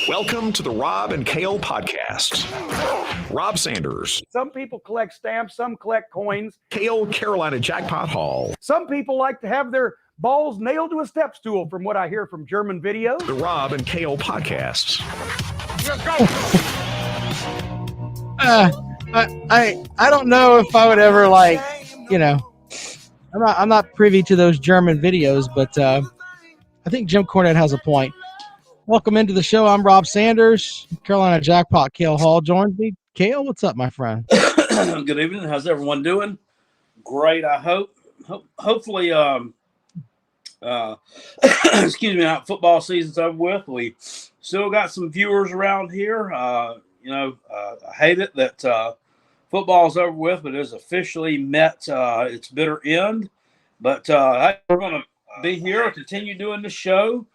Welcome to the Rob and Kale podcast. Rob Sanders. Some people collect stamps, some collect coins. Kale Carolina Jackpot Hall. Some people like to have their balls nailed to a step stool, from what I hear from German videos. The Rob and Kale podcast. I don't know if I would ever I'm not privy to those German videos, but I think Jim Cornette has a point. Welcome into the show. I'm Rob Sanders, Carolina Jackpot. Kale Hall joins me. Kale, what's up, my friend? Good evening. How's everyone doing? Great, I hope. Hopefully, excuse me, football season's over with. We still got some viewers around here. I hate it that football's over with, but it has officially met its bitter end. But we're going to be here, continue doing the show,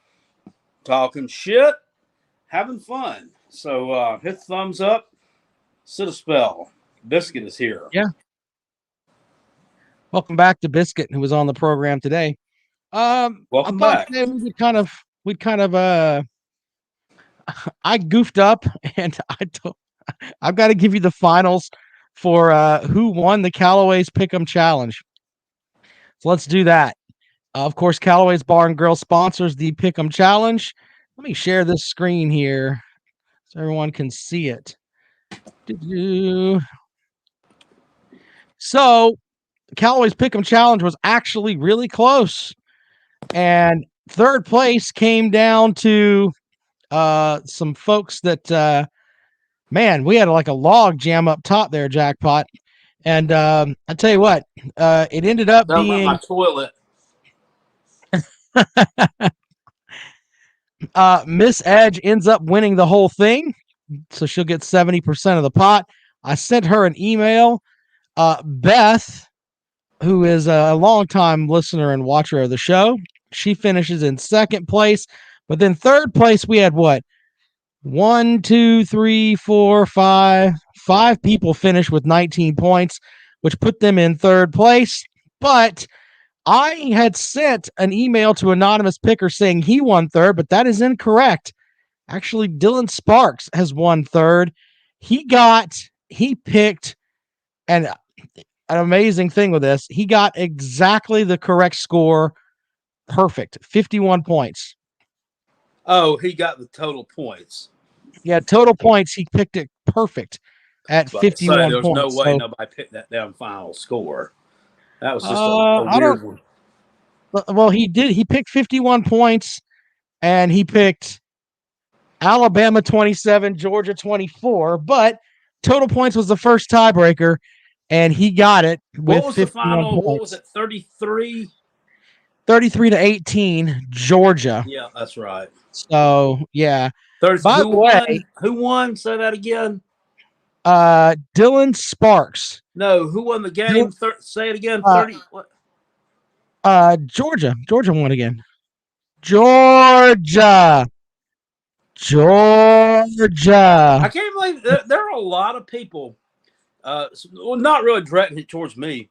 talking shit, having fun. So hit the thumbs up, sit a spell. Biscuit is here. Yeah. Welcome back to Biscuit, who was on the program today. Welcome back. Today I goofed up, and I've got to give you the finals for who won the Callaway's Pick'em Challenge. So let's do that. Of course, Callaway's Bar and Grill sponsors the Pick'em Challenge. Let me share this screen here so everyone can see it. So, Callaway's Pick'em Challenge was actually really close, and third place came down to some folks that, we had like a log jam up top there, Jackpot. And I tell you what, it ended up being my toilet. Miss Edge ends up winning the whole thing, so she'll get 70% of the pot. I sent her an email. Beth, who is a longtime listener and watcher of the show, she finishes in second place. But then third place, we had what? 1, 2, 3, 4, 5. 5 people finished with 19 points, which put them in third place. But I had sent an email to Anonymous Picker saying he won third, but that is incorrect. Actually, Dylan Sparks has won third. He picked, and an amazing thing with this, he got exactly the correct score. Perfect. 51 points. Oh, he got the total points. Yeah, total points. He picked it perfect at 51 there's points. There's no way nobody picked that down final score. That was just a weird one. Well, he did. He picked 51 points, and he picked Alabama 27, Georgia 24. But total points was the first tiebreaker, and he got it with 51 points. What was the final? Points. What was it, 33? 33-18, Georgia. Yeah, that's right. So, yeah. By the way, who won? Say that again. Dylan Sparks. No, who won the game? Say it again. 30. What? Georgia. Georgia won again. Georgia. I can't believe there are a lot of people. Not really directing it towards me.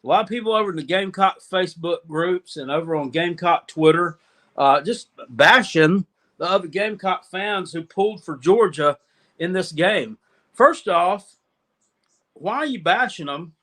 A lot of people over in the Gamecock Facebook groups and over on Gamecock Twitter, just bashing the other Gamecock fans who pulled for Georgia in this game. First off, why are you bashing them?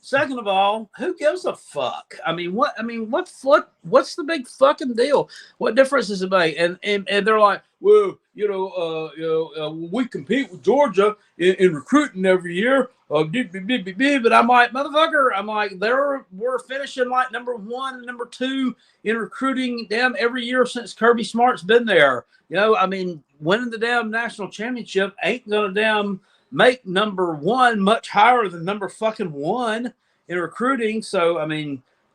Second of all, who gives a fuck? What's the big fucking deal? What difference does it make? And they're like, well, we compete with Georgia in recruiting every year. But I'm like, motherfucker, we're finishing like number 1 and number 2 in recruiting damn every year since Kirby Smart's been there. Winning the damn national championship ain't gonna damn make number 1 much higher than number fucking 1 in recruiting. So,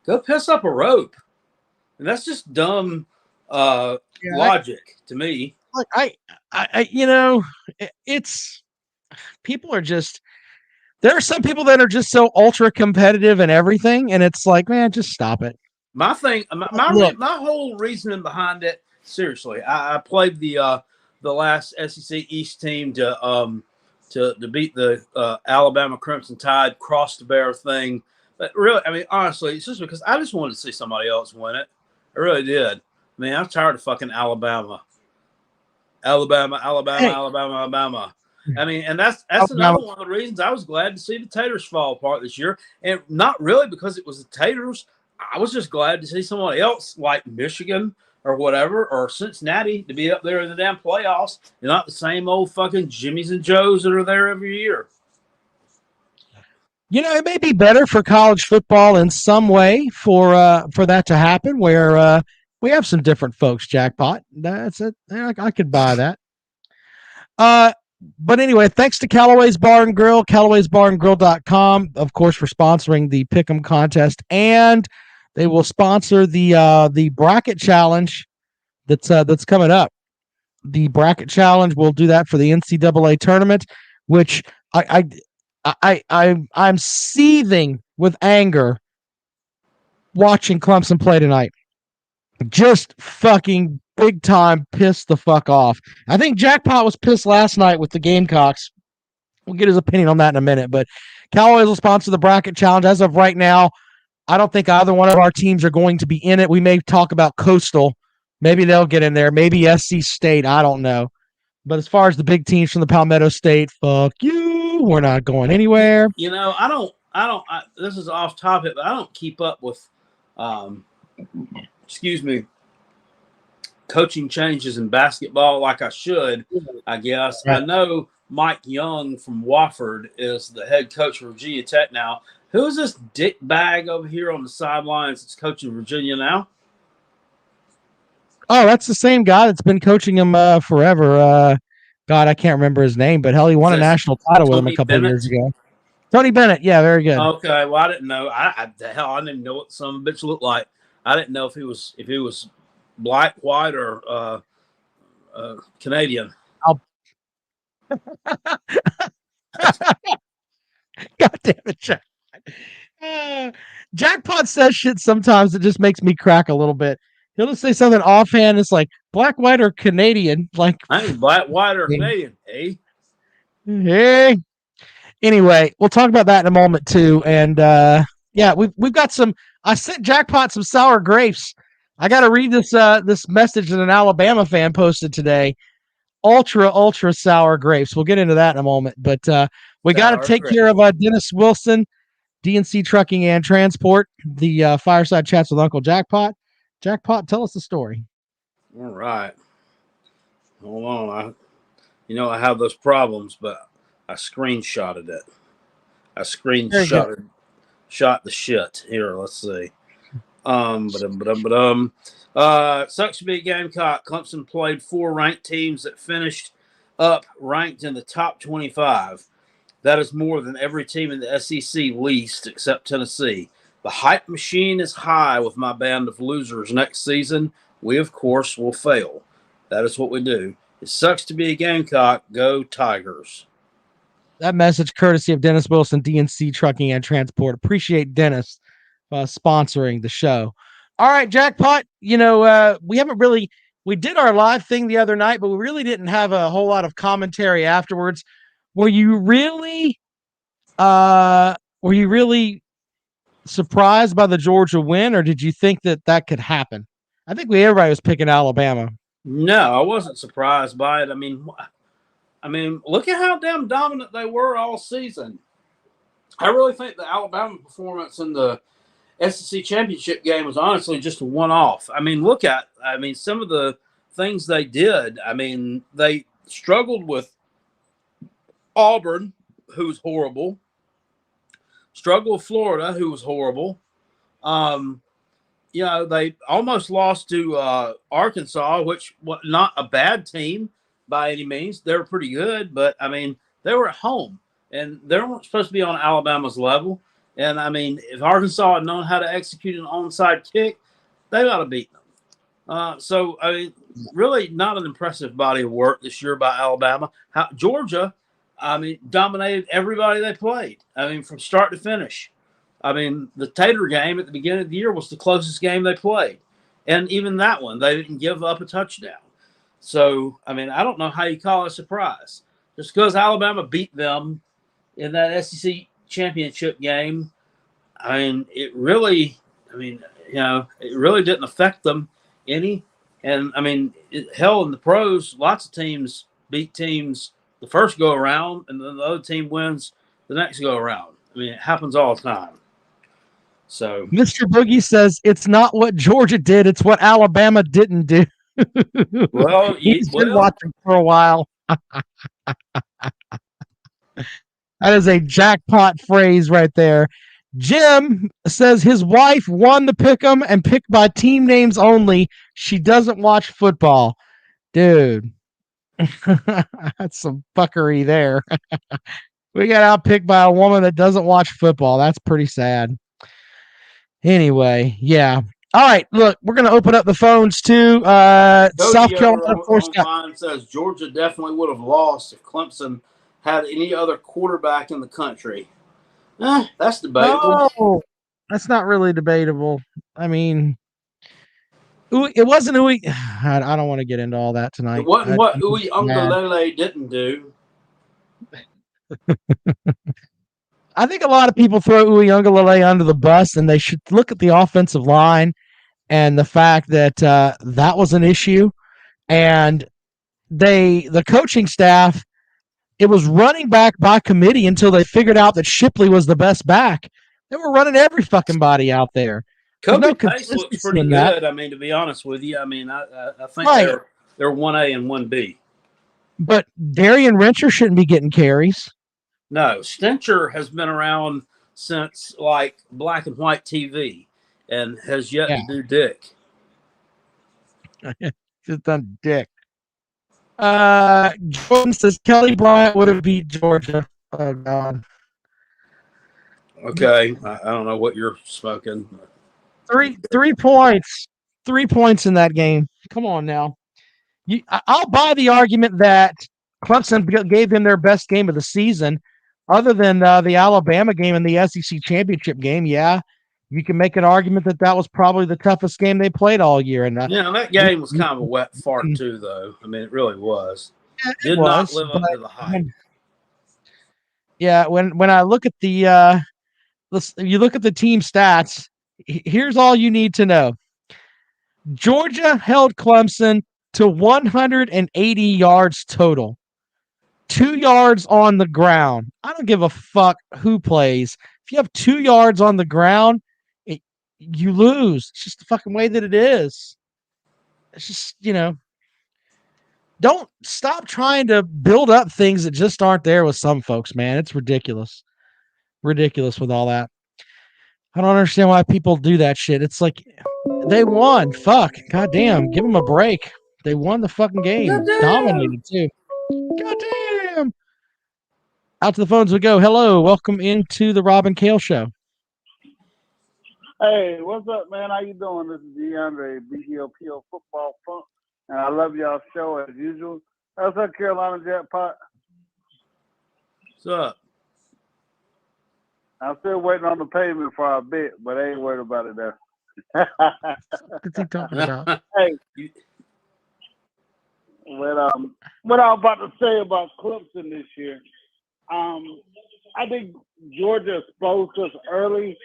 go piss up a rope. And that's just dumb logic to me. Like it's people are just, there are some people that are just so ultra competitive and everything. And it's like, man, just stop it. My whole reasoning behind it, seriously, I played the last SEC East team to beat the Alabama Crimson Tide cross the bear thing. But really, honestly, it's just because I just wanted to see somebody else win it. I really did. Man, I'm tired of fucking Alabama. Alabama. I mean, and that's another one of the reasons I was glad to see the Taters fall apart this year. And not really because it was the Taters. I was just glad to see someone else like Michigan or whatever, or Cincinnati to be up there in the damn playoffs and not the same old fucking Jimmies and Joes that are there every year. You know, it may be better for college football in some way for that to happen, where we have some different folks. Jackpot, that's it. I could buy that. But anyway, thanks to Callaway's Bar and Grill, Callaway'sBarandGrill.com, of course, for sponsoring the Pick'em contest, and they will sponsor the bracket challenge that's coming up. The bracket challenge will do that for the NCAA tournament, which I'm seething with anger watching Clemson play tonight. Just fucking big time pissed the fuck off. I think Jackpot was pissed last night with the Gamecocks. We'll get his opinion on that in a minute, but Callaway will sponsor the bracket challenge. As of right now, I don't think either one of our teams are going to be in it. We may talk about Coastal. Maybe they'll get in there. Maybe SC State. I don't know. But as far as the big teams from the Palmetto State, fuck you. We're not going anywhere. You know, this is off topic, but I don't keep up with, coaching changes in basketball like I should, I guess. Right. I know Mike Young from Wofford is the head coach of Virginia Tech now. Who's this dick bag over here on the sidelines that's coaching Virginia now? Oh, that's the same guy that's been coaching him forever. God, I can't remember his name, but hell, he won a national title with him a couple of years ago. Tony Bennett, yeah, very good. Okay, well, I didn't know. I didn't even know what some bitch looked like. I didn't know if he was black, white, or Canadian. God damn it, Jackpot. Jackpot says shit sometimes that just makes me crack a little bit. He'll just say something offhand. It's like black, white, or Canadian. Like, I ain't black, white, or Canadian. Hey. Anyway, we'll talk about that in a moment too. And yeah, we've got some. I sent Jackpot some sour grapes. I got to read this message that an Alabama fan posted today. Ultra sour grapes. We'll get into that in a moment. But we got to take care of Dennis Wilson, DNC Trucking and Transport, the Fireside Chats with Uncle Jackpot. Jackpot, tell us the story. All right. Hold on. I have those problems, but I screenshotted it. I shot the shit. Here, let's see. Sucks to be a Gamecock. Clemson played 4 ranked teams that finished up ranked in the top 25. That is more than every team in the SEC least, except Tennessee. The hype machine is high with my band of losers next season. We, of course, will fail. That is what we do. It sucks to be a Gamecock. Go Tigers. That message courtesy of Dennis Wilson, DNC Trucking and Transport. Appreciate Dennis sponsoring the show. All right, Jackpot, we did our live thing the other night, but we really didn't have a whole lot of commentary afterwards. Were you really surprised by the Georgia win, or did you think that could happen? I think everybody was picking Alabama. No, I wasn't surprised by it. I mean, look at how damn dominant they were all season. I really think the Alabama performance in the SEC championship game was honestly just a one-off. I mean, some of the things they did. I mean, they struggled with Auburn, who was horrible. Struggled with Florida, who was horrible. They almost lost to Arkansas, which was not a bad team by any means. They were pretty good, but, I mean, they were at home, and they weren't supposed to be on Alabama's level. And, I mean, if Arkansas had known how to execute an onside kick, they ought to beat them. So, I mean, really not an impressive body of work this year by Alabama. Georgia, I mean, dominated everybody they played. I mean, from start to finish. I mean, the Tater game at the beginning of the year was the closest game they played. And even that one, they didn't give up a touchdown. So, I mean, I don't know how you call it a surprise. Just because Alabama beat them in that SEC championship game, it really didn't affect them any. And I mean, hell, in the pros, lots of teams beat teams the first go around, and then the other team wins the next go around. I mean, it happens all the time. So Mr. Boogie says it's not what Georgia did; it's what Alabama didn't do. Well, He's been watching for a while. That is a jackpot phrase right there. Jim says his wife won the pick'em and picked by team names only. She doesn't watch football. Dude, that's some fuckery there. We got outpicked by a woman that doesn't watch football. That's pretty sad. Anyway, yeah. All right, look, we're going to open up the phones too. South Carolina online says Georgia definitely would have lost if Clemson had any other quarterback in the country. That's debatable. No, that's not really debatable. I mean, it wasn't Uwe. I don't want to get into all that tonight. It wasn't what Uiagalelei didn't do. I think a lot of people throw Uiagalelei under the bus, and they should look at the offensive line and the fact that that was an issue. And the coaching staff, it was running back by committee until they figured out that Shipley was the best back. They were running every fucking body out there. Kobe Pace looks pretty good. I mean, to be honest with you, I mean, I think they're 1A and 1B. But Darian Rencher shouldn't be getting carries. No, Stencher has been around since like black and white TV and has yet to do dick. Just done dick. Jordan says Kelly Bryant would have beat Georgia. Oh God. Okay, I don't know what you're smoking. 3 points. 3 points in that game. Come on now. I'll buy the argument that Clemson gave them their best game of the season, other than the Alabama game and the SEC championship game. Yeah, you can make an argument that was probably the toughest game they played all year. And that game was kind of a wet fart too, though. I mean, it really was. Did not live up to the hype. Yeah, when I look at the you look at the team stats, here's all you need to know. Georgia held Clemson to 180 yards total. 2 yards on the ground. I don't give a fuck who plays. If you have 2 yards on the ground, you lose. It's just the fucking way that it is. It's just, don't stop trying to build up things that just aren't there with some folks, man. It's ridiculous. Ridiculous with all that. I don't understand why people do that shit. It's like they won. Fuck. Goddamn. Give them a break. They won the fucking game. Dominated too. Goddamn. Out to the phones we go. Hello. Welcome into the Rob and Kale Show. Hey, what's up, man? How you doing? This is DeAndre, BGOPO Football Funk, and I love y'all's show as usual. What's up, Carolina Jackpot? What's up? I'm still waiting on the payment for our bit, but I ain't worried about it there. What's he talking about? Hey, what I was about to say about Clemson this year, I think Georgia exposed us early,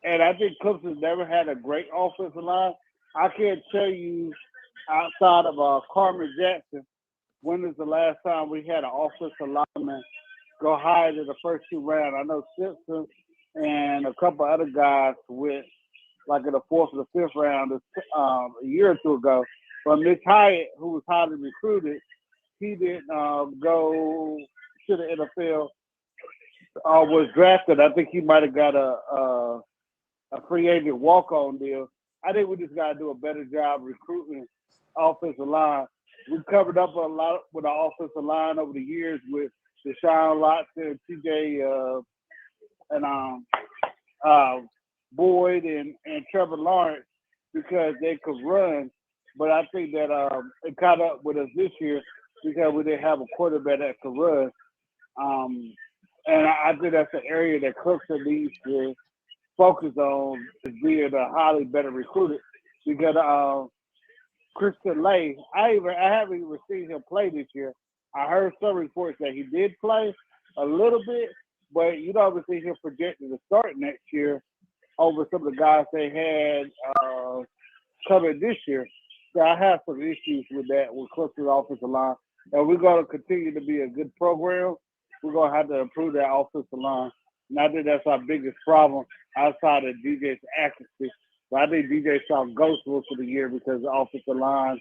and I think Clemson never had a great offensive line. I can't tell you outside of Carmen Jackson, when is the last time we had an offensive lineman go higher than the first 2 rounds. I know Simpson and a couple other guys went like in the 4th or the 5th round a year or 2 ago. But Mitch Hyatt, who was highly recruited, he didn't go to the NFL. Was drafted. I think he might have got a free agent walk-on deal. I think we just got to do a better job recruiting offensive line. We've covered up a lot with our offensive line over the years with Deshaun Watson, TJ, and Boyd and Trevor Lawrence because they could run. But I think that it caught up with us this year because we didn't have a quarterback that could run. And I think that's an area that Clemson needs to focus on, is being a highly better recruited. Because Christian Lay, I haven't even seen him play this year. I heard some reports that he did play a little bit, but you don't see him projected to start next year over some of the guys they had coming this year. So I have some issues with that with Clemson's offensive line. And we're going to continue to be a good program. We're going to have to improve that offensive line. And I think that's our biggest problem outside of DJ's accuracy. But I think DJ saw ghost most of the year because the offensive line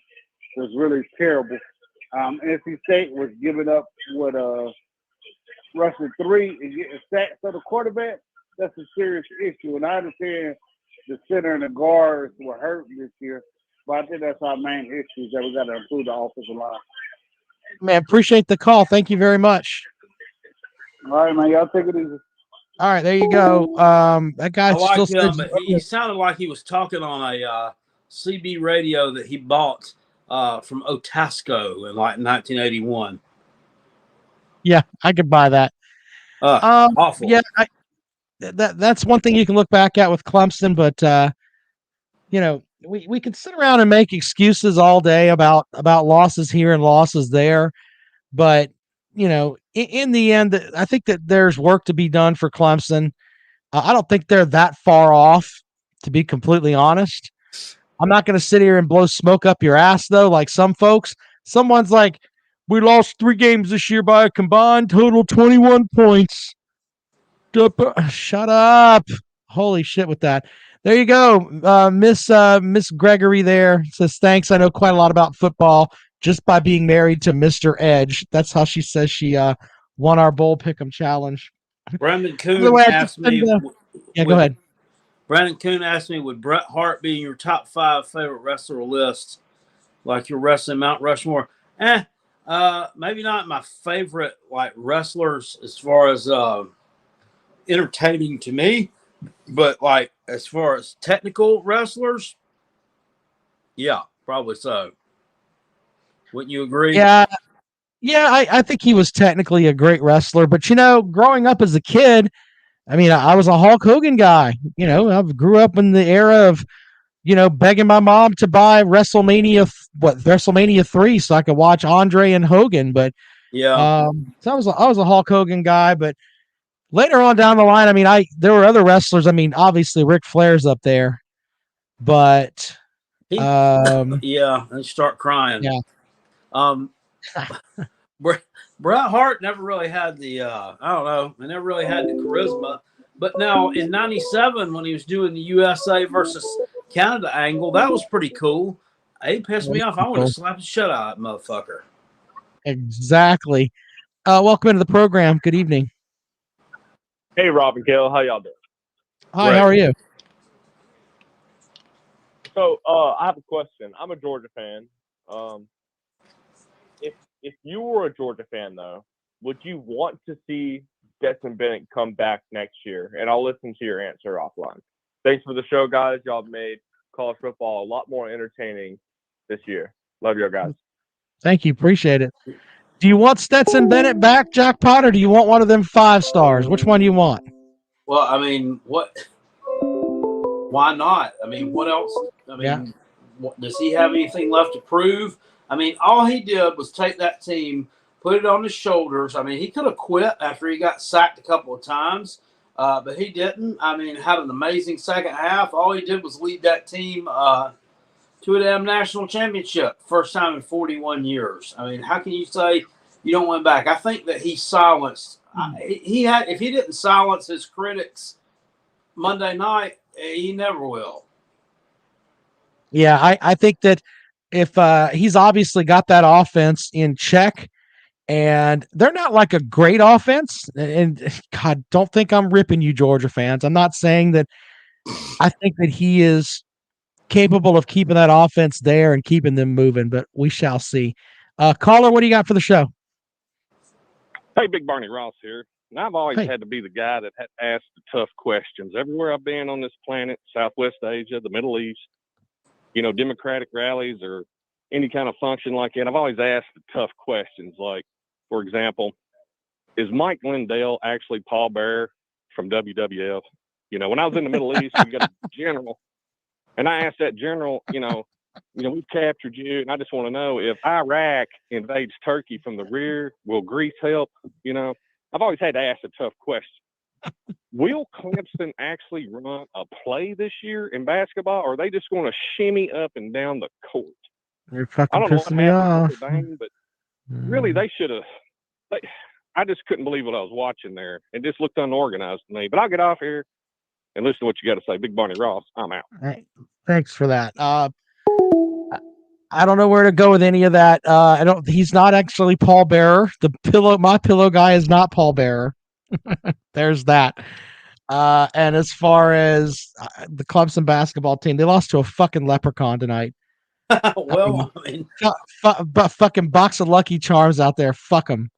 was really terrible. NC State was giving up with rushing 3 and getting sacked. So the quarterback, that's a serious issue. And I understand the center and the guards were hurt this year, but I think that's our main issue is that we got to improve the offensive line. Man, appreciate the call. Thank you very much. All right, man. Y'all take it easy. All right, there you go. That guy I like still him, but he sounded like he was talking on a CB radio that he bought from Otasco in like 1981. Yeah, I could buy that. Awful. Yeah, that's one thing you can look back at with Clemson, but we can sit around and make excuses all day about losses here and losses there, but in the end, I think that there's work to be done for Clemson. I don't think they're that far off, to be completely honest. I'm not going to sit here and blow smoke up your ass, though, like some folks. Someone's like, we lost 3 games this year by a combined total 21 points. Shut up. Holy shit with that. There you go. Miss Gregory there says, thanks. I know quite a lot about football just by being married to Mr. Edge. That's how she says she won our bowl pick'em challenge. Brandon Kuhn asked me. Yeah, go ahead. Brandon Kuhn asked me, would Bret Hart be in your top 5 favorite wrestler list, like you're wrestling Mount Rushmore? Maybe not my favorite like wrestlers as far as entertaining to me, but like as far as technical wrestlers, yeah, probably so. Wouldn't you agree? Yeah, I think he was technically a great wrestler, but growing up as a kid, I mean, I was a Hulk Hogan guy. I grew up in the era of, begging my mom to buy WrestleMania 3 so I could watch Andre and Hogan. But yeah, so I was a Hulk Hogan guy. But later on down the line, I mean, there were other wrestlers. I mean, obviously Ric Flair's up there, but yeah, and start crying. Yeah. Bret Hart never really had the I don't know, he never really had the charisma. But now in '97, when he was doing the USA versus Canada angle, that was pretty cool. He pissed me off. I want to slap the shit out of that motherfucker. Exactly. Welcome into the program. Good evening. Hey, Rob and Kale, how y'all doing? Hi, How are you? So, I have a question. I'm a Georgia fan. If you were a Georgia fan, though, would you want to see Stetson Bennett come back next year? And I'll listen to your answer offline. Thanks for the show, guys. Y'all have made college football a lot more entertaining this year. Love you guys. Thank you. Appreciate it. Do you want Stetson Bennett back, Jackpot, or do you want one of them 5 stars? Which one do you want? Well, I mean, why not? I mean, what else? I mean, does he have anything left to prove? I mean, all he did was take that team, put it on his shoulders. I mean, he could have quit after he got sacked a couple of times, but he didn't. I mean, had an amazing second half. All he did was lead that team to a damn national championship, first time in 41 years. I mean, how can you say you don't win back? I think that he silenced. If he didn't silence his critics Monday night, he never will. Yeah, I think that if he's obviously got that offense in check, and they're not like a great offense. And God, don't think I'm ripping you, Georgia fans. I'm not saying that. I think that he is capable of keeping that offense there and keeping them moving, but we shall see. Caller, what do you got for the show? Hey, Big Barney Ross here. And I've always had to be the guy that asked the tough questions. Everywhere I've been on this planet, Southwest Asia, the Middle East, Democratic rallies or any kind of function like that, I've always asked the tough questions. Like, for example, is Mike Lindell actually Paul Bearer from WWF? When I was in the Middle East, we got a general, and I asked that general, we've captured you, and I just want to know if Iraq invades Turkey from the rear, will Greece help? I've always had to ask a tough question. Will Clemson actually run a play this year in basketball, or are they just going to shimmy up and down the court? You're I fucking don't know what pissing me happened off. with Notre Dame, but really they should have. I just couldn't believe what I was watching there. It just looked unorganized to me. But I'll get off here and listen to what you got to say. Big Barney Ross, I'm out. Hey, thanks for that. I don't know where to go with any of that. He's not actually Paul Bearer. My pillow guy is not Paul Bearer. There's that. And as far as the Clemson basketball team, they lost to a fucking leprechaun tonight. Well, I mean, Fucking box of Lucky Charms out there. Fuck them.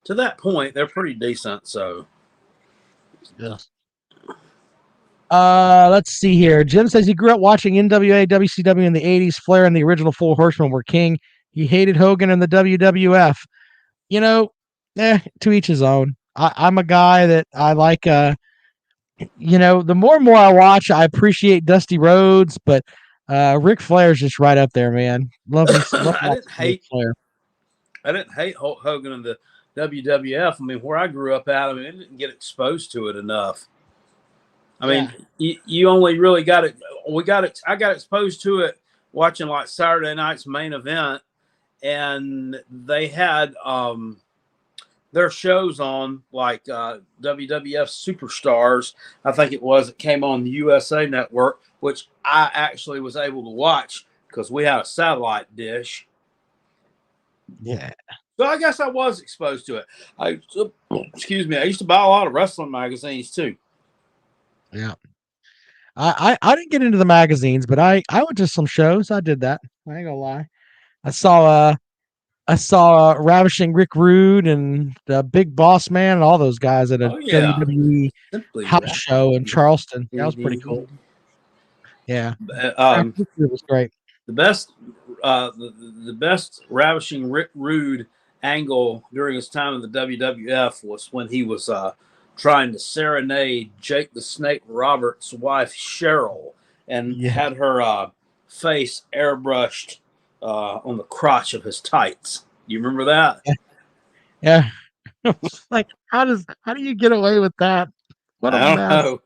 to that point, they're pretty decent. So, Yes. Let's see here. Jim says he grew up watching NWA, WCW in the 80s. Flair and the original Four Horsemen were king. He hated Hogan and the WWF. You know, to each his own. I'm a guy that I like, the more and more I watch, I appreciate Dusty Rhodes, but Ric Flair's just right up there, man. Love I didn't hate Flair. I didn't hate Hulk Hogan and the WWF. I mean, where I grew up at, I didn't get exposed to it enough. I mean, you only really got it. I got exposed to it watching like Saturday Night's Main Event, and they had their shows on like WWF Superstars. I think it came on the USA Network, which I actually was able to watch because we had a satellite dish. Yeah. So I guess I was exposed to it. I used to buy a lot of wrestling magazines too. Yeah. I didn't get into the magazines, but I went to some shows. I did that. I ain't gonna lie. I saw Ravishing Rick Rude and the Big Boss Man and all those guys at a WWE house show in Charleston. That was pretty cool. Yeah. It was great. The best Ravishing Rick Rude angle during his time in the WWF was when he was trying to serenade Jake the Snake Roberts' wife Cheryl and had her face airbrushed on the crotch of his tights. You remember that? Yeah. Like, how do you get away with that? What a I don't mess. know.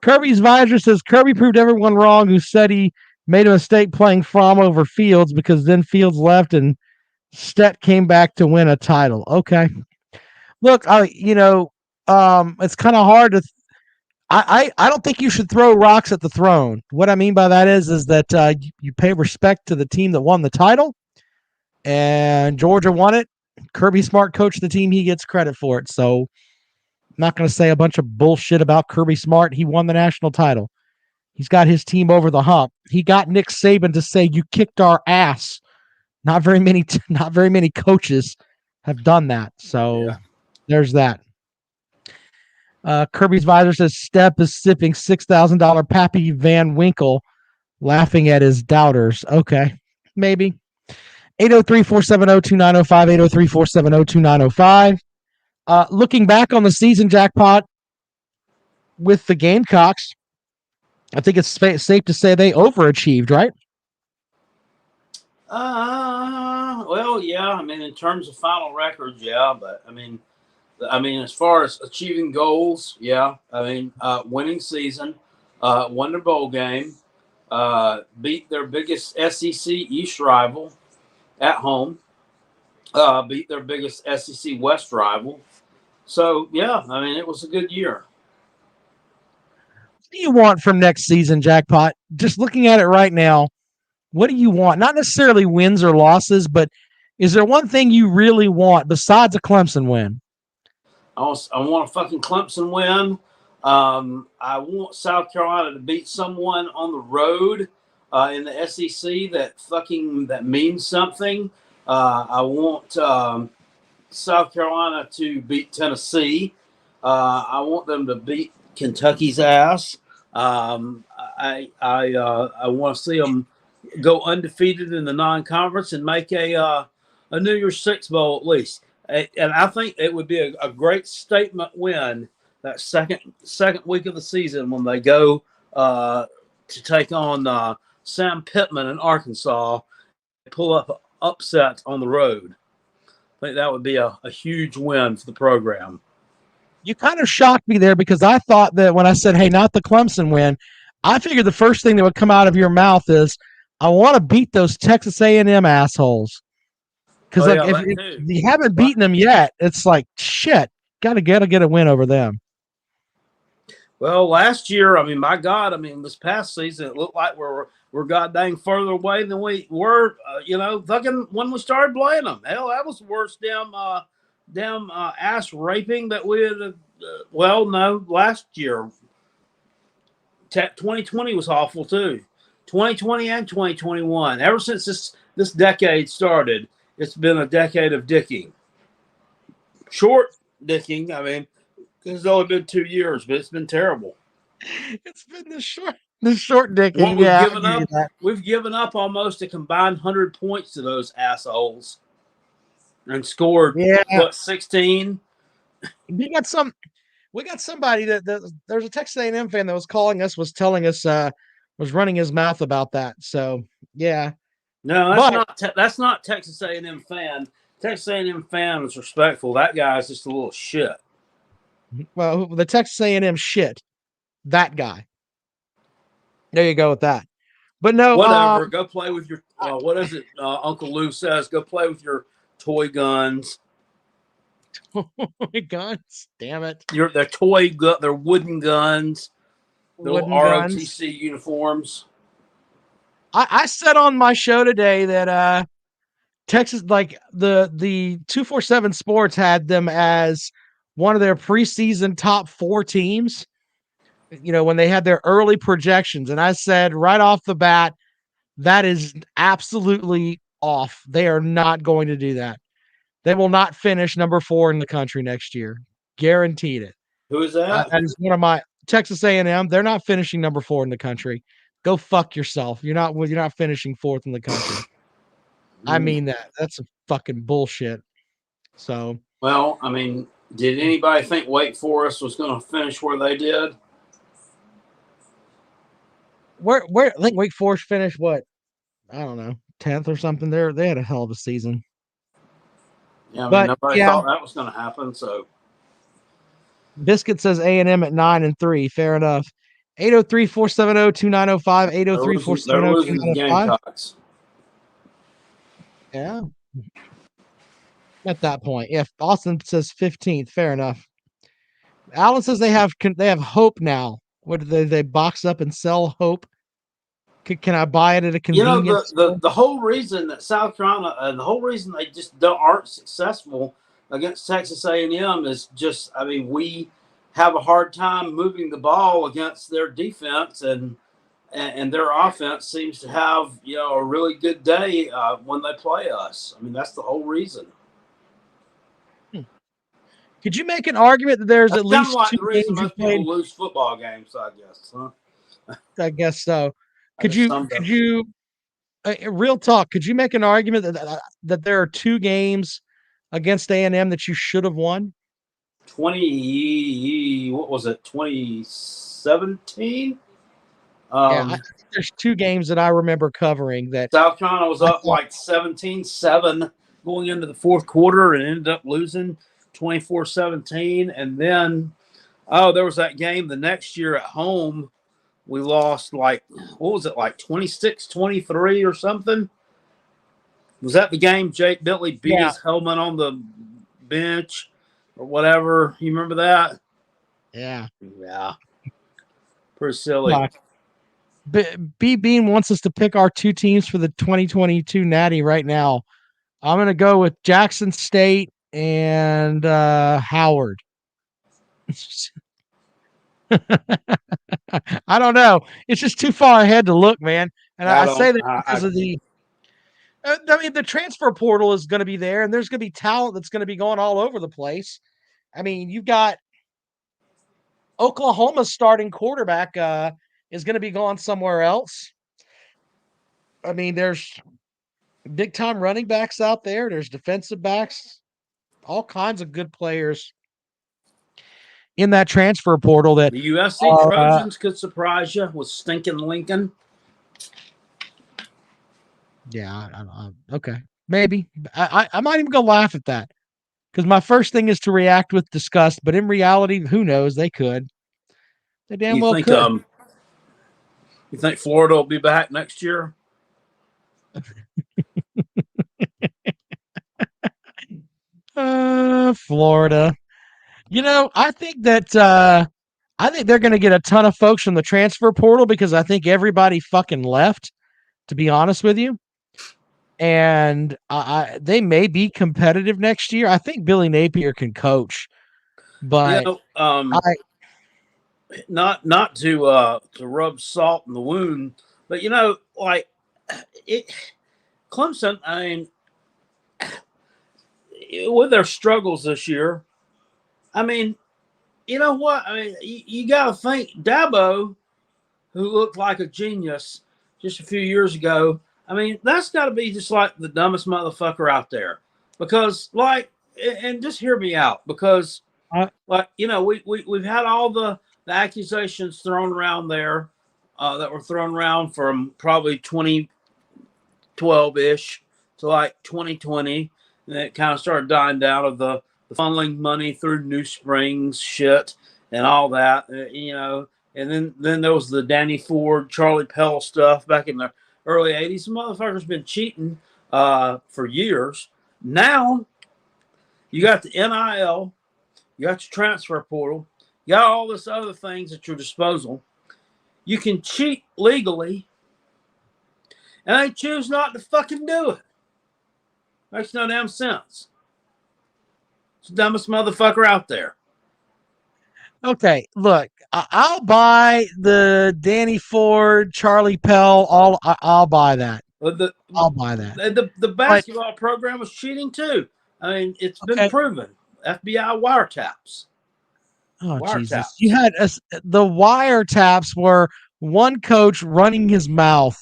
Kirby's Visor says Kirby proved everyone wrong who said he made a mistake playing Fromm over Fields because then Fields left and Stett came back to win a title. Okay. Look, it's kind of hard to. I don't think you should throw rocks at the throne. What I mean by that is that you pay respect to the team that won the title, and Georgia won it. Kirby Smart coached the team; he gets credit for it. So, I'm not going to say a bunch of bullshit about Kirby Smart. He won the national title. He's got his team over the hump. He got Nick Saban to say, "You kicked our ass." Not very many coaches have done that. So there's that. Kirby's Visor says Stepp is sipping $6,000 Pappy Van Winkle, laughing at his doubters. Okay, maybe. 803-470-2905, 803-470-2905. Looking back on the season, Jackpot, with the Gamecocks, I think it's safe to say they overachieved, right? Well, yeah. I mean, in terms of final records, yeah. But I mean, as far as achieving goals, yeah. I mean, winning season, won their bowl game, beat their biggest SEC East rival at home, beat their biggest SEC West rival. So, yeah, I mean, it was a good year. What do you want from next season, Jackpot? Just looking at it right now, what do you want? Not necessarily wins or losses, but is there one thing you really want besides a Clemson win? I want a fucking Clemson win. I want South Carolina to beat someone on the road in the SEC that means something. I want South Carolina to beat Tennessee. I want them to beat Kentucky's ass. I want to see them go undefeated in the non-conference and make a New Year's Six bowl at least. And I think it would be a great statement win that second week of the season when they go to take on Sam Pittman in Arkansas, pull up an upset on the road. I think that would be a huge win for the program. You kind of shocked me there because I thought that when I said, hey, not the Clemson win, I figured the first thing that would come out of your mouth is, I want to beat those Texas A&M assholes. Because Oh, yeah, like that if too. you haven't beaten them yet, it's like shit. Gotta get a win over them. Well, last year, I mean, my God, I mean, this past season, it looked like we're god dang further away than we were. Fucking when we started playing them. Hell, that was the worst damn ass raping that we had. Well, no, last year, 2020 was awful too. 2020 and 2021. Ever since this decade started, it's been a decade of dicking. Short dicking. I mean, it's only been 2 years, but it's been terrible. It's been the short dicking. What we've Yeah, given up, we've given up almost a combined 100 points to those assholes, and scored 16. We got somebody that there's a Texas A&M fan that was calling us, was telling us, was running his mouth about that. So yeah, no, that's not Texas A&M fan. Texas A&M fan is respectful. That guy's just a little shit. Well, the Texas A&M shit, that guy. There you go with that. But no, whatever. Go play with your what is it? Uncle Lou says, go play with your toy guns. Toy guns, damn it! They're wooden guns, little ROTC uniforms. I said on my show today that Texas, like the 247 Sports had them as one of their preseason top 4 teams. You know, when they had their early projections, and I said right off the bat, that is absolutely off. They are not going to do that. They will not finish number 4 in the country next year. Guaranteed it. Who is that? That is one of my Texas A&M. They're not finishing number 4 in the country. Go fuck yourself. You're not finishing 4th in the country. I mean that. That's a fucking bullshit. So, well, I mean, did anybody think Wake Forest was going to finish where they did? Where I think Wake Forest finished what? I don't know, 10th or something. They had a hell of a season. Yeah, I mean, nobody thought that was going to happen. So, Biscuit says A&M at 9-3. Fair enough. 803-470-2905. 803-470-2905. Yeah. At that point, if Austin says 15th, fair enough. Alan says they have hope now. What do they box up and sell hope? Can I buy it at a convenience? The whole reason that South Carolina and the whole reason they just aren't successful against Texas A&M is just, I mean, we have a hard time moving the ball against their defense, and their offense seems to have a really good day when they play us. I mean, that's the whole reason. Could you make an argument that there's at least like 2 the reason games most people lose football games? I guess, huh? I guess so. Could you real talk? Could you make an argument that there are 2 games against A&M that you should have won? 2017? Yeah, there's 2 games that I remember covering that South Carolina was up like 17-7 going into the 4th quarter and ended up losing 24-17. And then, there was that game the next year at home. We lost like 26-23 or something? Was that the game Jake Bentley beat his helmet on the bench or whatever? You remember that? Yeah. Yeah. Pretty silly. B Bean wants us to pick our 2 teams for the 2022 Natty right now. I'm going to go with Jackson State and Howard. I don't know. It's just too far ahead to look, man. And I say that because of the the transfer portal is going to be there, and there's going to be talent that's going to be going all over the place. I mean, you've got Oklahoma's starting quarterback is going to be going somewhere else. I mean, there's big time running backs out there. There's defensive backs, all kinds of good players in that transfer portal. That the USC Trojans could surprise you with stinking Lincoln. Yeah, okay, maybe I might even go laugh at that because my first thing is to react with disgust, but in reality, who knows? They could. They damn well could. You think Florida will be back next year? Florida. I think that I think they're going to get a ton of folks from the transfer portal because I think everybody fucking left, to be honest with you. And they may be competitive next year. I think Billy Napier can coach, but not to rub salt in the wound, but Clemson. I mean, with their struggles this year, I mean, you know what? I mean, you got to think Dabo, who looked like a genius just a few years ago. I mean, that's got to be just like the dumbest motherfucker out there, because and just hear me out, because we've had all the accusations thrown around there that were thrown around from probably 2012-ish to like 2020, and it kind of started dying down of the funneling money through New Springs shit and all that, and then there was the Danny Ford, Charlie Pell stuff back in the early 80s. The motherfuckers been cheating for years. Now you got the NIL, you got your transfer portal, you got all this other things at your disposal. You can cheat legally, and they choose not to fucking do it. Makes no damn sense. It's the dumbest motherfucker out there. Okay, look, I'll buy the Danny Ford, Charlie Pell. I'll buy that. I'll buy that. The basketball program was cheating too. I mean, it's been proven. FBI wiretaps. Oh, Jesus. You had the wiretaps were one coach running his mouth.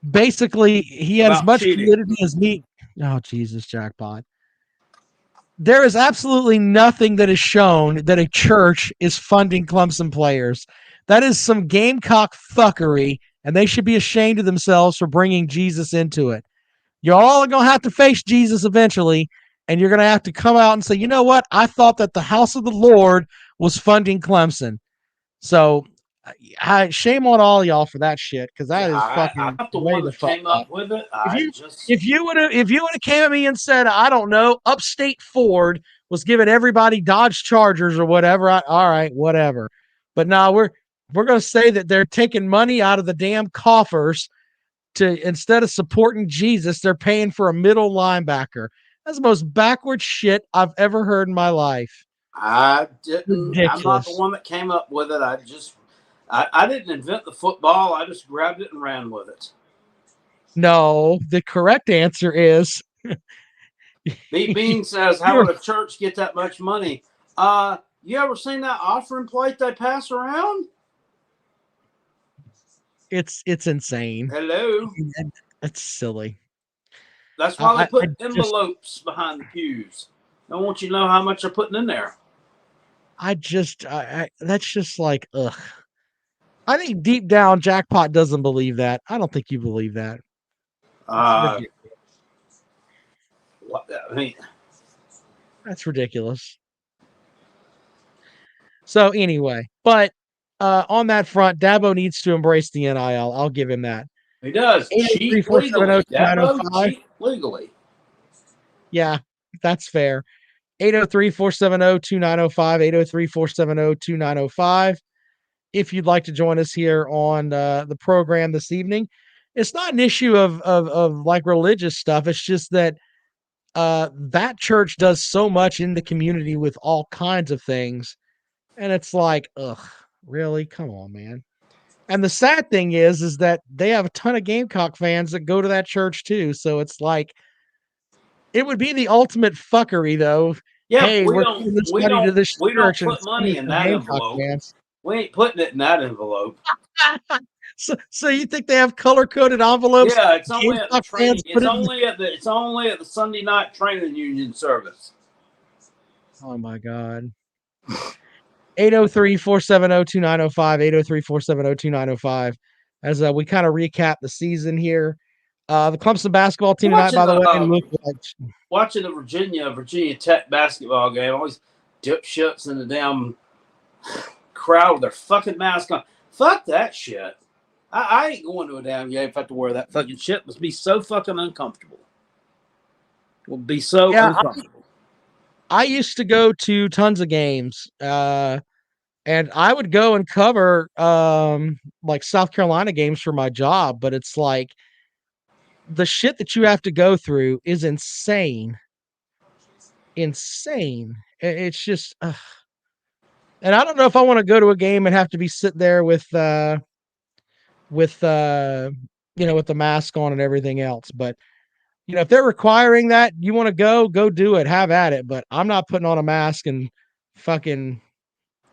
Basically, he had as much validity as me. Oh, Jesus, jackpot. There is absolutely nothing that is shown that a church is funding Clemson players. That is some Gamecock fuckery, and they should be ashamed of themselves for bringing Jesus into it. You're all going to have to face Jesus eventually, and you're going to have to come out and say, you know what? I thought that the house of the Lord was funding Clemson. So, shame on all y'all for that shit, because that is fucking. I'm the one that came up with it. If you would have came at me and said, I don't know, Upstate Ford was giving everybody Dodge Chargers or whatever, all right, whatever. But now we're going to say that they're taking money out of the damn coffers to, instead of supporting Jesus, they're paying for a middle linebacker. That's the most backward shit I've ever heard in my life. I'm not the one that came up with it. I didn't invent the football. I just grabbed it and ran with it. No, the correct answer is. Bean says, how would a church get that much money? You ever seen that offering plate they pass around? It's insane. Hello. That's silly. That's why they put envelopes behind the pews. I want you to know how much they're putting in there. That's just like, ugh. I think deep down, Jackpot doesn't believe that. I don't think you believe that. That's ridiculous. So anyway, but on that front, Dabo needs to embrace the NIL. I'll give him that. He does. Cheat legally. Yeah, that's fair. 803-470-2905, 803-470-2905. If you'd like to join us here on the program this evening. It's not an issue of like religious stuff. It's just that that church does so much in the community with all kinds of things. And it's like, ugh, really? Come on, man. And the sad thing is that they have a ton of Gamecock fans that go to that church too. So it's like, it would be the ultimate fuckery though. Yeah, hey, we don't put money in that envelope. Fans. We ain't putting it in that envelope. So you think they have color-coded envelopes? Yeah, it's only at the training. It's only at the Sunday night training union service. Oh my God. 803-470-2905, 803-470-2905. As we kind of recap the season here. The Clemson basketball team tonight, by the way, watching the Virginia Tech basketball game, all these dipshits in the damn crowd with their fucking mask on. Fuck that shit. I ain't going to a damn game if I have to wear that fucking shit. It must be so fucking uncomfortable. It will be so uncomfortable. I used to go to tons of games, and I would go and cover like South Carolina games for my job, but it's like the shit that you have to go through is insane. Insane. It's just and I don't know if I want to go to a game and have to be sitting there with with the mask on and everything else. But if they're requiring that, you want to go do it, have at it. But I'm not putting on a mask and fucking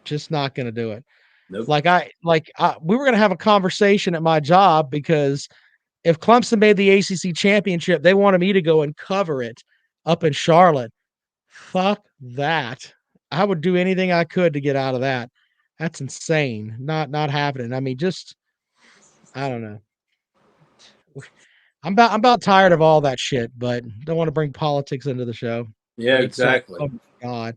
just not going to do it. Nope. We were going to have a conversation at my job because if Clemson made the ACC championship, they wanted me to go and cover it up in Charlotte. Fuck that. I would do anything I could to get out of that. That's insane. Not happening. I mean, just I don't know. I'm about tired of all that shit, but don't want to bring politics into the show. Yeah, exactly. Oh God.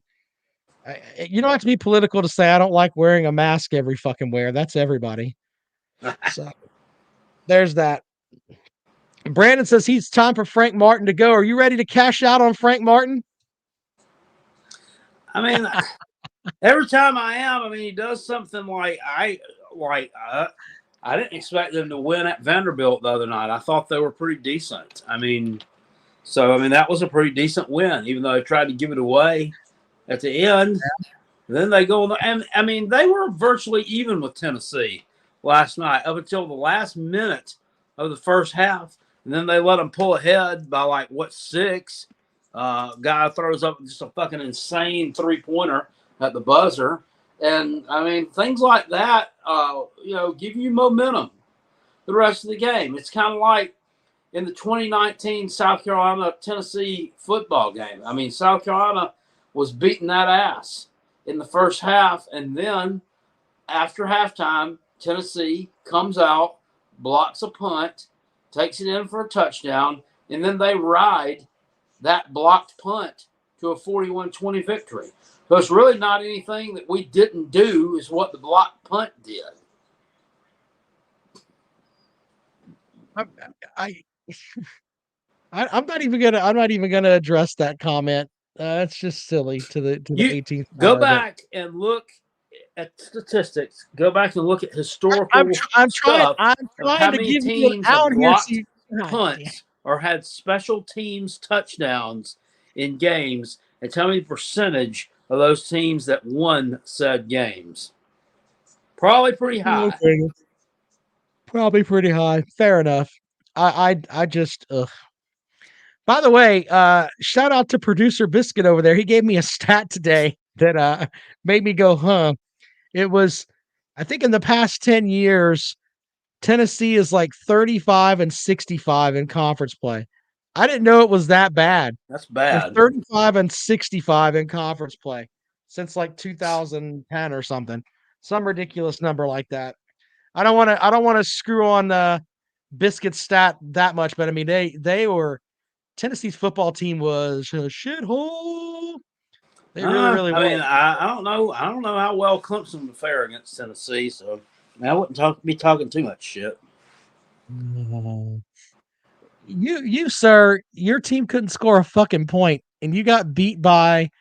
You don't have to be political to say I don't like wearing a mask every fucking wear. That's everybody. So there's that. Brandon says he's time for Frank Martin to go. Are you ready to cash out on Frank Martin? I mean, every time I am, he does something like I didn't expect them to win at Vanderbilt the other night. I thought they were pretty decent. That was a pretty decent win, even though they tried to give it away at the end. Yeah. Then they go on, and they were virtually even with Tennessee last night up until the last minute of the first half. And then they let them pull ahead by 6. Guy throws up just a fucking insane 3-pointer at the buzzer. And, things like that, give you momentum the rest of the game. It's kind of like in the 2019 South Carolina-Tennessee football game. South Carolina was beating that ass in the first half. And then after halftime, Tennessee comes out, blocks a punt, takes it in for a touchdown, and then they ride that blocked punt to a 41-20 victory. So it's really not anything that we didn't do, is what the blocked punt did. I'm not even gonna address that comment. That's just silly to the 18th. Go back and look at statistics. Go back and look at historical I'm stuff. I'm trying to give you an out here. Punts or had special teams touchdowns in games, and tell me the percentage of those teams that won said games. Probably pretty high. Probably pretty high. Fair enough. I just By the way, shout out to producer Biscuit over there. He gave me a stat today that made me go, huh. It was, I think in the past 10 years, Tennessee is 35-65 in conference play. I didn't know it was that bad. That's bad. 35-65 in conference play since 2010 or something. Some ridiculous number like that. I don't want to screw on Biscuit's stat that much, but they were, Tennessee's football team was a shithole. They really were. I don't know how well Clemson would fare against Tennessee, so I wouldn't be talking too much shit. You sir, your team couldn't score a fucking point, and you got beat by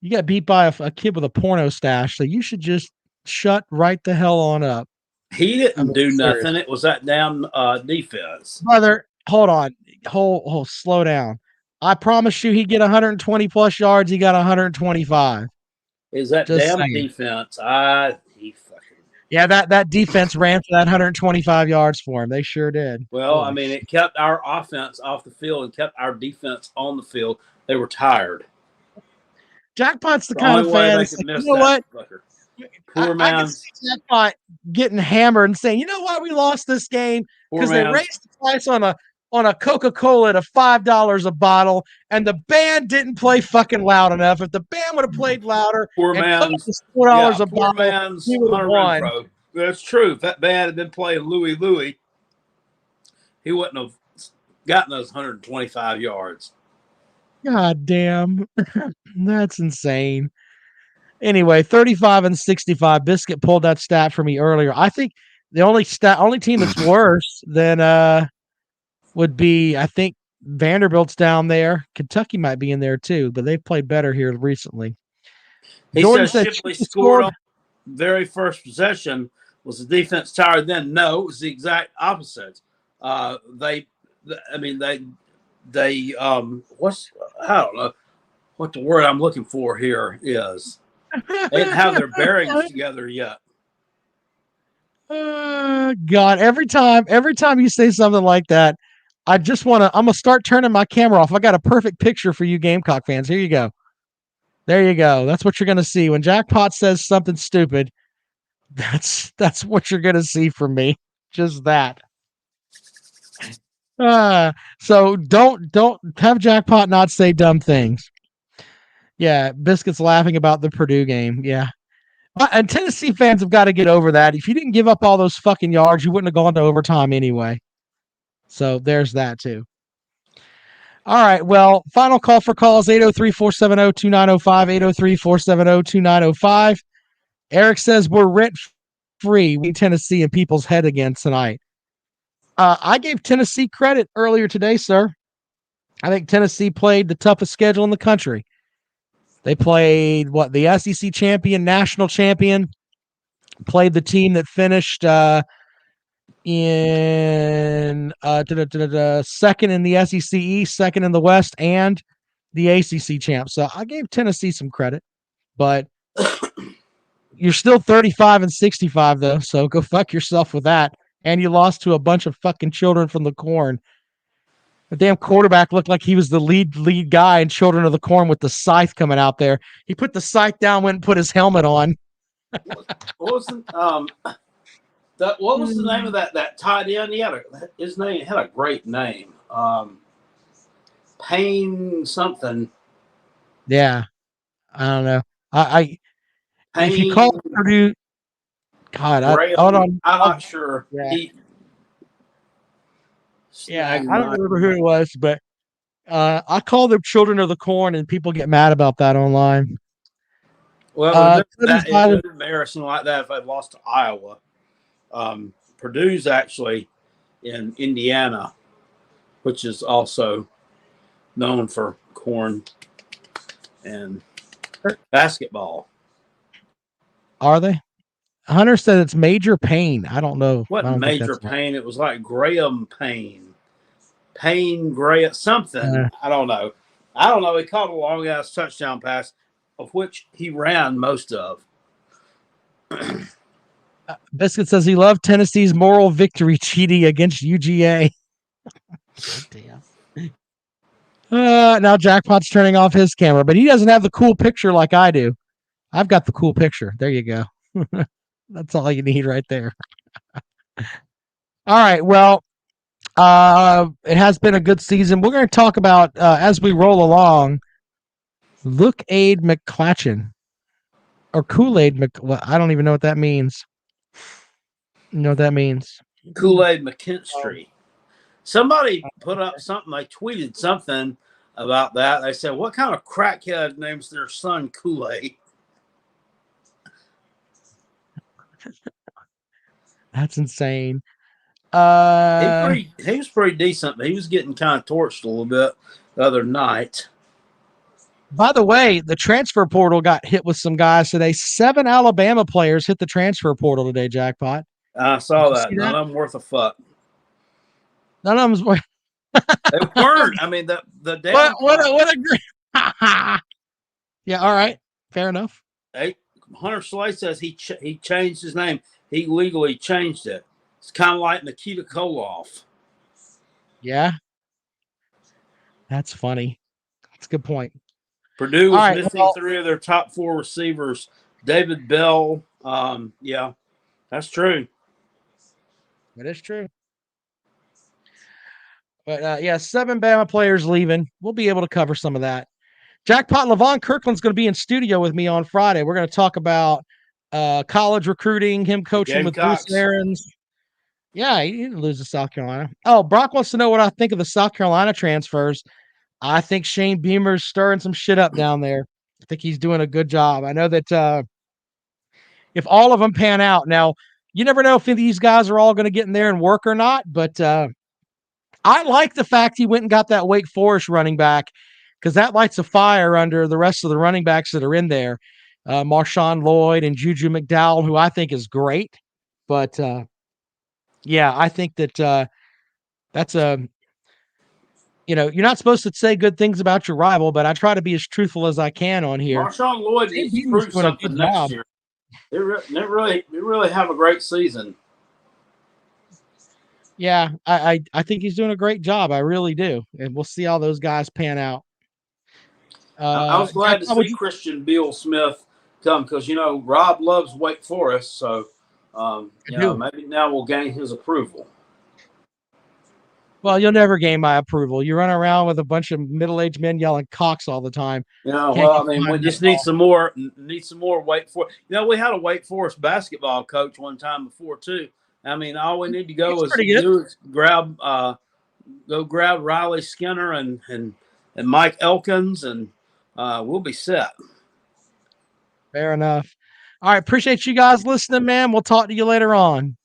a kid with a porno stash. So you should just shut right the hell on up. He didn't do nothing. It was that damn defense, brother. Hold on, hold, slow down. I promise you, he get 120 plus yards. He got 125. Is that just damn saying. Defense? Yeah, that defense ran for that 125 yards for him. They sure did. Well, it kept our offense off the field and kept our defense on the field. They were tired. Jackpot's the kind of fan that's you know what? Poor man. I can see Jackpot getting hammered and saying, you know why we lost this game? Because they raised the price on a Coca-Cola at $5 a bottle, and the band didn't play fucking loud enough. If the band would have played louder, poor man's $4 a bottle, he would have won. That's true. If that band had been playing Louie, he wouldn't have gotten those 125 yards. God damn. That's insane. Anyway, 35-65. Biscuit pulled that stat for me earlier. I think The only team that's worse than would be, I think, Vanderbilt's down there. Kentucky might be in there too, but they've played better here recently. He Jordan says said Shipley Shipley scored scored. on very first possession. Was the defense tired then? No, it was the exact opposite. They what's, I don't know what the word I'm looking for here is. They didn't have their bearings together yet. God, every time you say something like that, I'm gonna start turning my camera off. I got a perfect picture for you Gamecock fans. Here you go. There you go. That's what you're gonna see when Jackpot says something stupid. That's what you're gonna see from me. Just that. So don't have Jackpot not say dumb things. Yeah, Biscuit's laughing about the Purdue game. Yeah. And Tennessee fans have got to get over that. If you didn't give up all those fucking yards, you wouldn't have gone to overtime anyway. So there's that too. All right. Well, final call for calls 803-470-2905, 803-470-2905. Eric says we're rent free. We Tennessee in people's head again tonight. I gave Tennessee credit earlier today, sir. I think Tennessee played the toughest schedule in the country. They played the SEC champion, national champion, played the team that finished in second in the SEC East, second in the West, and the ACC champ. So I gave Tennessee some credit, but you're still 35-65 though. So go fuck yourself with that. And you lost to a bunch of fucking children from the corn. The damn quarterback looked like he was the lead guy in Children of the Corn with the scythe coming out there. He put the scythe down, went and put his helmet on. What was the name of that tight end? His name had a great name. Payne something. Yeah, I don't know. If you Payne call Purdue, God, hold on. I'm not sure. Yeah, I don't remember who it was, but I call them Children of the Corn, and people get mad about that online. Well, it's embarrassing like that if I'd lost to Iowa. Purdue's actually in Indiana, which is also known for corn and basketball. Are they? Hunter said it's Major Payne. I don't know. What Major Payne? It was like Graham Payne. Payne Graham something. I don't know. He caught a long ass touchdown pass, of which he ran most of. Biscuit says he loved Tennessee's moral victory cheaty against UGA. Damn. Now Jackpot's turning off his camera, but he doesn't have the cool picture like I do. I've got the cool picture. There you go. That's all you need right there. All right. Well, it has been a good season. We're going to talk about, as we roll along, Look-Aid McClatchin. Or Kool-Aid I don't even know what that means. You know what that means? Kool-Aid McKinstry. Somebody put up something. They tweeted something about that. They said, what kind of crackhead names their son Kool-Aid? That's insane. He was pretty decent, but he was getting kind of torched a little bit the other night. By the way, the transfer portal got hit with some guys today. 7 Alabama players hit the transfer portal today, Jackpot. I saw that. None of them worth a fuck. None of them's worth. They weren't. I mean, the damn. What a great. Yeah. All right. Fair enough. Hunter Slay says he changed his name. He legally changed it. It's kind of like Nikita Koloff. Yeah. That's funny. That's a good point. Purdue was missing 3 of their top 4 receivers. David Bell. Yeah, that's true. It is true. But, 7 Bama players leaving. We'll be able to cover some of that. Jackpot Levon Kirkland's going to be in studio with me on Friday. We're going to talk about college recruiting, him coaching with Bruce Arians. Yeah, he didn't lose to South Carolina. Oh, Brock wants to know what I think of the South Carolina transfers. I think Shane Beamer's stirring some shit up down there. I think he's doing a good job. I know that if all of them pan out, now you never know if these guys are all going to get in there and work or not. But I like the fact he went and got that Wake Forest running back because that lights a fire under the rest of the running backs that are in there. Marshawn Lloyd and Juju McDowell, who I think is great. But yeah, I think that that's a, you're not supposed to say good things about your rival, but I try to be as truthful as I can on here. Marshawn Lloyd needs to prove something next year. They really have a great season. Yeah, I think he's doing a great job. I really do. And we'll see how those guys pan out. I was glad to see Christian Beal Smith come because, Rob loves Wake Forest. So, maybe now we'll gain his approval. Well, you'll never gain my approval. You run around with a bunch of middle-aged men yelling "Cox" all the time. We just need some more. Wake Forest. We had a Wake Forest basketball coach one time before too. All we need to go is grab Riley Skinner and Mike Elkins, and we'll be set. Fair enough. All right, appreciate you guys listening, man. We'll talk to you later on.